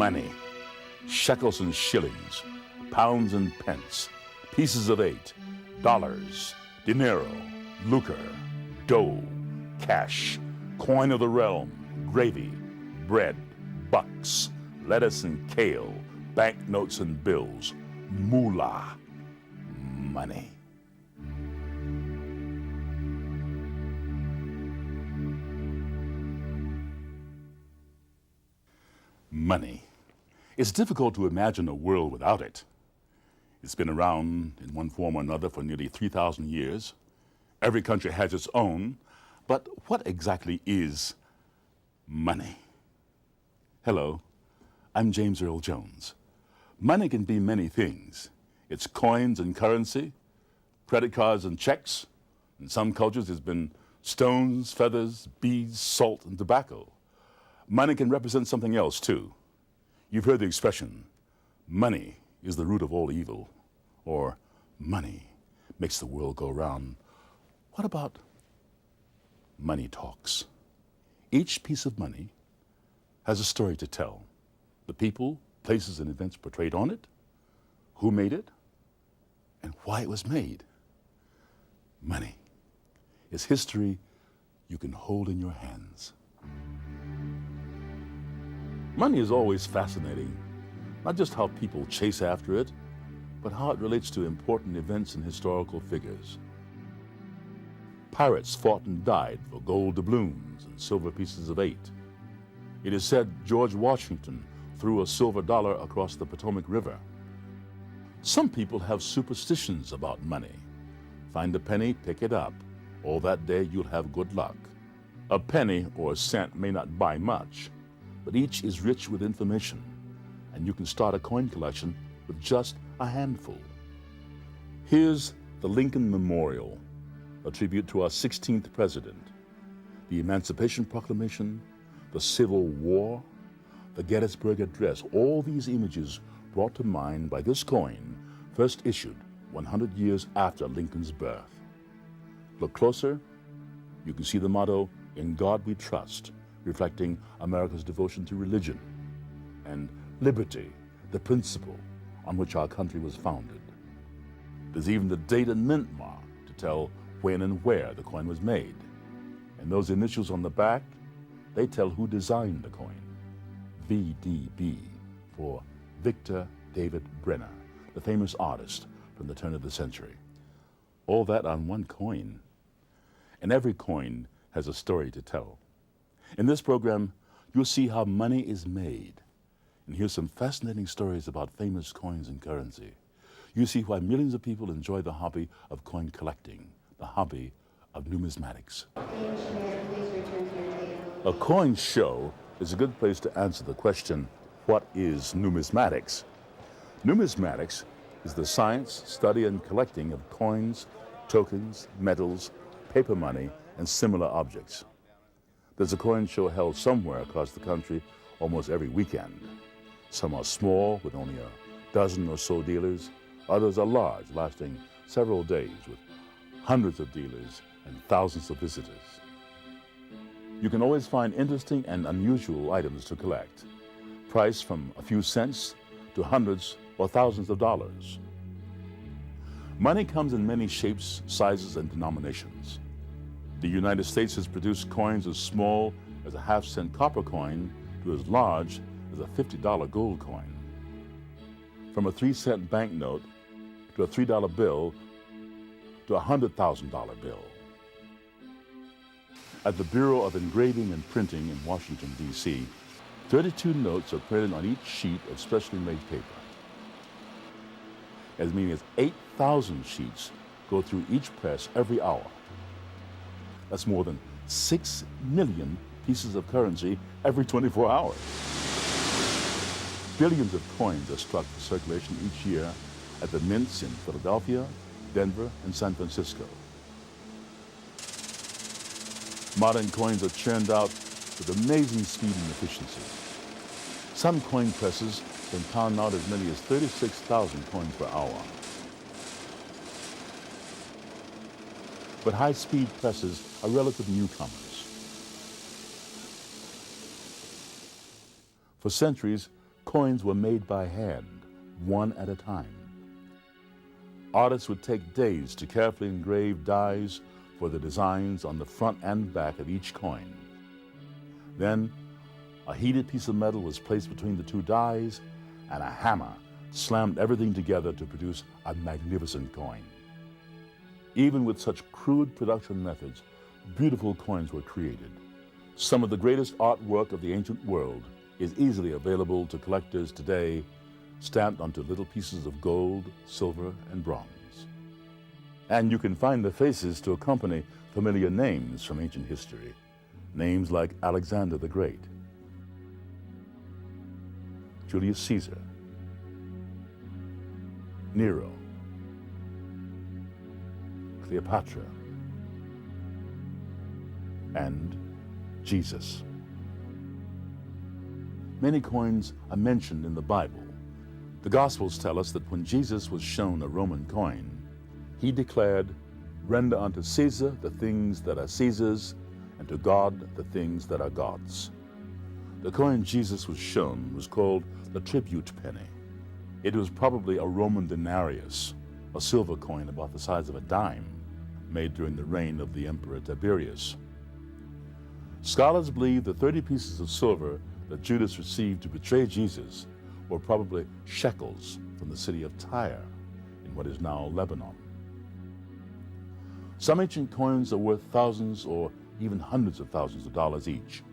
money. Shekels and shillings, pounds and pence, pieces of 8, dollars, dinero, lucre, dough, cash, coin of the realm, gravy, bread, bucks, lettuce and kale, banknotes and bills, moolah, money. Money. It's difficult to imagine a world without it. It's been around in one form or another for nearly 3,000 years. Every country has its own, but what exactly is money? Hello, I'm James Earl Jones. Money can be many things. It's coins and currency, credit cards and checks. In some cultures, it's been stones, feathers, beads, salt, and tobacco. Money can represent something else, too. You've heard the expression, money is the root of all evil, or money makes the world go round. What about money talks? Each piece of money has a story to tell. The people, places, and events portrayed on it, who made it, and why it was made. Money is history you can hold in your hands. Money is always fascinating, not just how people chase after it, but how it relates to important events and historical figures. Pirates fought and died for gold doubloons and silver pieces of 8. It is said George Washington threw a silver dollar across the Potomac River. Some people have superstitions about money. Find a penny, pick it up. All that day you'll have good luck. A penny or a cent may not buy much, but each is rich with information, and you can start a coin collection with just a handful. Here's the Lincoln Memorial, a tribute to our 16th president, the Emancipation Proclamation, the Civil War, the Gettysburg Address, all these images brought to mind by this coin, first issued 100 years after Lincoln's birth. Look closer, you can see the motto, "In God We Trust," reflecting America's devotion to religion, and liberty, the principle on which our country was founded. There's even the date and mint mark to tell when and where the coin was made. And those initials on the back, they tell who designed the coin. VDB, for Victor David Brenner, the famous artist from the turn of the century. All that on one coin. And every coin has a story to tell. In this program, you'll see how money is made and hear some fascinating stories about famous coins and currency. You see why millions of people enjoy the hobby of coin collecting, the hobby of numismatics. A coin show is a good place to answer the question, what is numismatics? Numismatics is the science, study, and collecting of coins, tokens, metals, paper money, and similar objects. There's a coin show held somewhere across the country almost every weekend. Some are small, with only a dozen or so dealers. Others are large, lasting several days, with hundreds of dealers and thousands of visitors. You can always find interesting and unusual items to collect, priced from a few cents to hundreds or thousands of dollars. Money comes in many shapes, sizes, and denominations. The United States has produced coins as small as a half-cent copper coin to as large as a $50 gold coin. From a 3-cent banknote to a $3 bill to a $100,000 bill. At the Bureau of Engraving and Printing in Washington, D.C., 32 notes are printed on each sheet of specially made paper. As many as 8,000 sheets go through each press every hour. That's more than 6 million pieces of currency every 24 hours. Billions of coins are struck for circulation each year at the mints in Philadelphia, Denver, and San Francisco. Modern coins are churned out with amazing speed and efficiency. Some coin presses can pound out as many as 36,000 coins per hour. But high-speed presses are relative newcomers. For centuries, coins were made by hand, one at a time. Artists would take days to carefully engrave dies for the designs on the front and back of each coin. Then, a heated piece of metal was placed between the two dies, and a hammer slammed everything together to produce a magnificent coin. Even with such crude production methods, beautiful coins were created. Some of the greatest artwork of the ancient world is easily available to collectors today, stamped onto little pieces of gold, silver, and bronze. And you can find the faces to accompany familiar names from ancient history. Names like Alexander the Great, Julius Caesar, Nero, Cleopatra, and Jesus. Many coins are mentioned in the Bible. The Gospels tell us that when Jesus was shown a Roman coin, he declared, "Render unto Caesar the things that are Caesar's, and to God the things that are God's." The coin Jesus was shown was called the tribute penny. It was probably a Roman denarius, a silver coin about the size of a dime, made during the reign of the Emperor Tiberius. Scholars believe the 30 pieces of silver that Judas received to betray Jesus were probably shekels from the city of Tyre in what is now Lebanon. Some ancient coins are worth thousands or even hundreds of thousands of dollars each,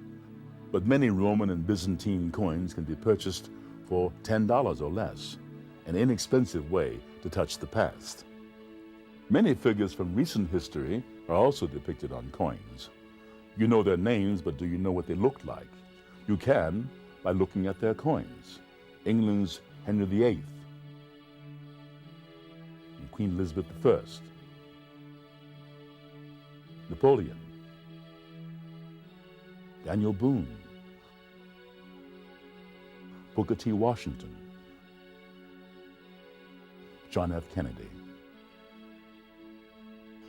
but many Roman and Byzantine coins can be purchased for $10 or less, an inexpensive way to touch the past. Many figures from recent history are also depicted on coins. You know their names, but do you know what they looked like? You can by looking at their coins. England's Henry VIII, and Queen Elizabeth I, Napoleon, Daniel Boone, Booker T. Washington, John F. Kennedy.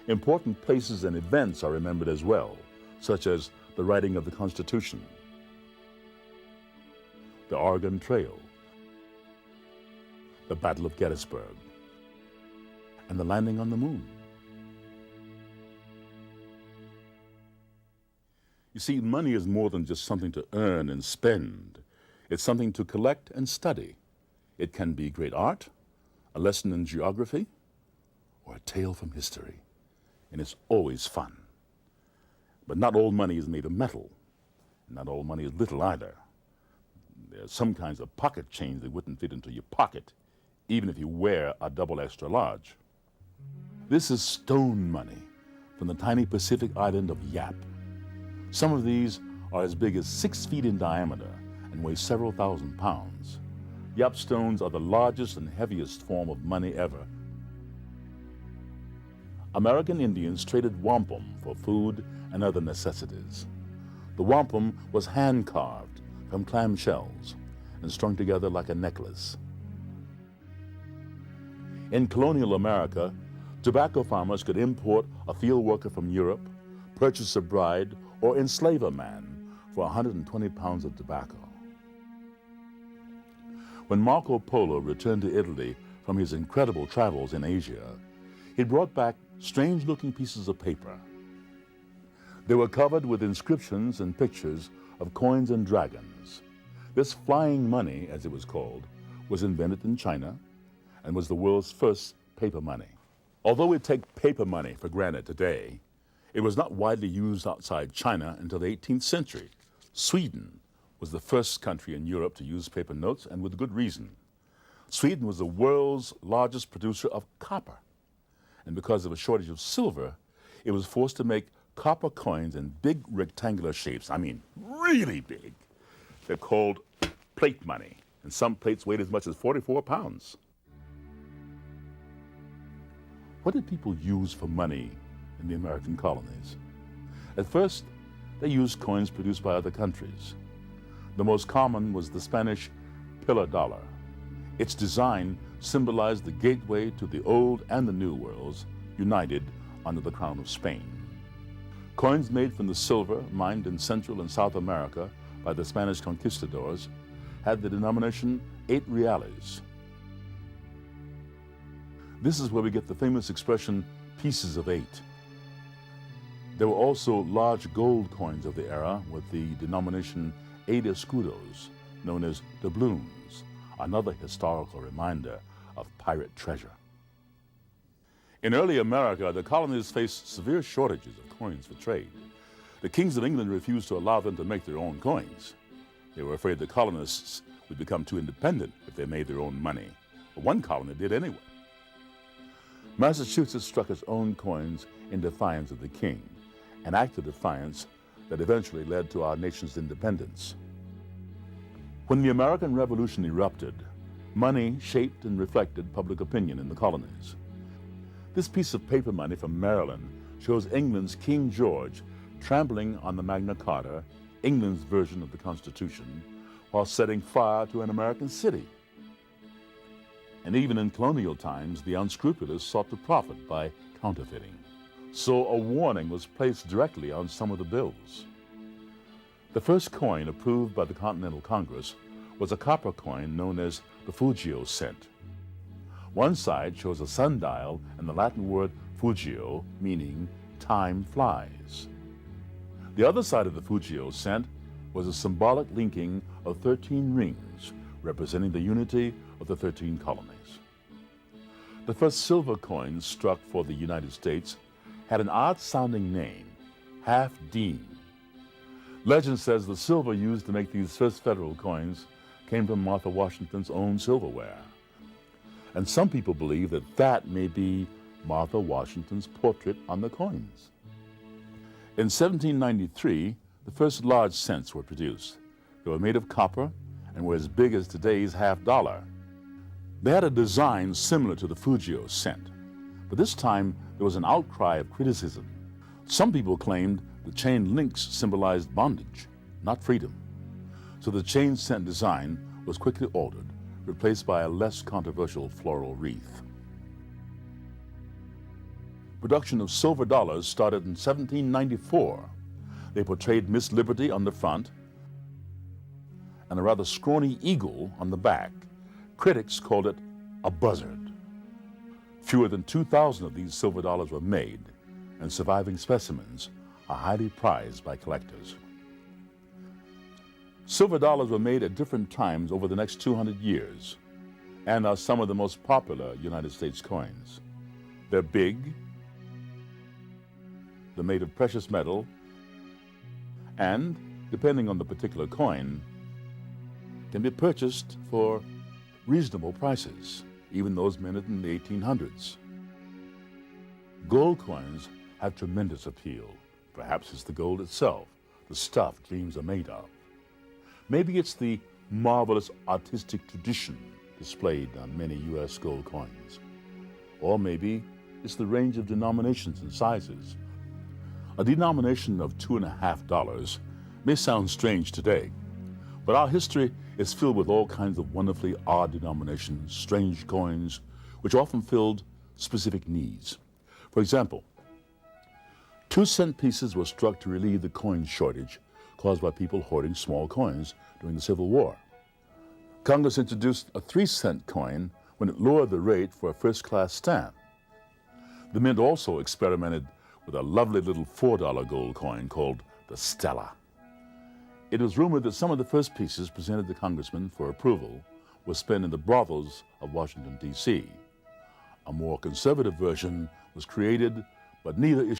Important places and events are remembered as well, such as the writing of the Constitution, the Oregon Trail, the Battle of Gettysburg, and the landing on the moon. You see, money is more than just something to earn and spend. It's something to collect and study. It can be great art, a lesson in geography, or a tale from history. And it's always fun. But not all money is made of metal. Not all money is little either. There's some kinds of pocket change that wouldn't fit into your pocket, even if you wear a double extra large. This is stone money from the tiny Pacific island of Yap. Some of these are as big as 6 feet in diameter and weigh several thousand pounds. Yap stones are the largest and heaviest form of money ever. American Indians traded wampum for food and other necessities. The wampum was hand-carved from clam shells and strung together like a necklace. In colonial America, tobacco farmers could import a field worker from Europe, purchase a bride, or enslave a man for 120 pounds of tobacco. When Marco Polo returned to Italy from his incredible travels in Asia, he brought back strange-looking pieces of paper. They were covered with inscriptions and pictures of coins and dragons. This flying money, as it was called, was invented in China and was the world's first paper money. Although we take paper money for granted today, it was not widely used outside China until the 18th century. Sweden was the first country in Europe to use paper notes, and with good reason. Sweden was the world's largest producer of copper, and because of a shortage of silver, it was forced to make copper coins in big rectangular shapes. I mean, really big. They're called plate money, and some plates weighed as much as 44 pounds. What did people use for money in the American colonies? At first, they used coins produced by other countries. The most common was the Spanish pillar dollar. Its design symbolized the gateway to the old and the new worlds, united under the crown of Spain. Coins made from the silver mined in Central and South America by the Spanish conquistadors had the denomination 8 reales. This is where we get the famous expression, pieces of 8. There were also large gold coins of the era with the denomination 8 escudos, known as doubloons, another historical reminder of pirate treasure. In early America, the colonies faced severe shortages of coins for trade. The kings of England refused to allow them to make their own coins. They were afraid the colonists would become too independent if they made their own money. But one colony did anyway. Massachusetts struck its own coins in defiance of the king, an act of defiance that eventually led to our nation's independence. When the American Revolution erupted, money shaped and reflected public opinion in the colonies. This piece of paper money from Maryland shows England's King George trampling on the Magna Carta, England's version of the Constitution, while setting fire to an American city. And even in colonial times, the unscrupulous sought to profit by counterfeiting. So a warning was placed directly on some of the bills. The first coin approved by the Continental Congress was a copper coin known as the Fugio cent. One side shows a sundial and the Latin word fugio, meaning time flies. The other side of the Fugio cent was a symbolic linking of 13 rings, representing the unity of the 13 colonies. The first silver coins struck for the United States had an odd-sounding name, half-dime. Legend says the silver used to make these first federal coins came from Martha Washington's own silverware. And some people believe that that may be Martha Washington's portrait on the coins. In 1793, the first large cents were produced. They were made of copper and were as big as today's $50. They had a design similar to the Fugio cent, but this time there was an outcry of criticism. Some people claimed the chain links symbolized bondage, not freedom. So the chain cent design was quickly altered, replaced by a less controversial floral wreath. Production of silver dollars started in 1794. They portrayed Miss Liberty on the front and a rather scrawny eagle on the back. Critics called it a buzzard. Fewer than 2,000 of these silver dollars were made, and surviving specimens are highly prized by collectors. Silver dollars were made at different times over the next 200 years and are some of the most popular United States coins. They're big, they're made of precious metal, and, depending on the particular coin, can be purchased for reasonable prices, even those minted in the 1800s. Gold coins have tremendous appeal. Perhaps it's the gold itself, the stuff dreams are made of. Maybe it's the marvelous artistic tradition displayed on many U.S. gold coins. Or maybe it's the range of denominations and sizes. A denomination of $2.50 may sound strange today, but our history is filled with all kinds of wonderfully odd denominations, strange coins, which often filled specific needs. For example, 2-cent pieces were struck to relieve the coin shortage caused by people hoarding small coins during the Civil War. Congress introduced a 3-cent coin when it lowered the rate for a first-class stamp. The Mint also experimented with a lovely little $4 gold coin called the Stella. It was rumored that some of the first pieces presented to congressmen for approval were spent in the brothels of Washington, D.C. A more conservative version was created, but neither is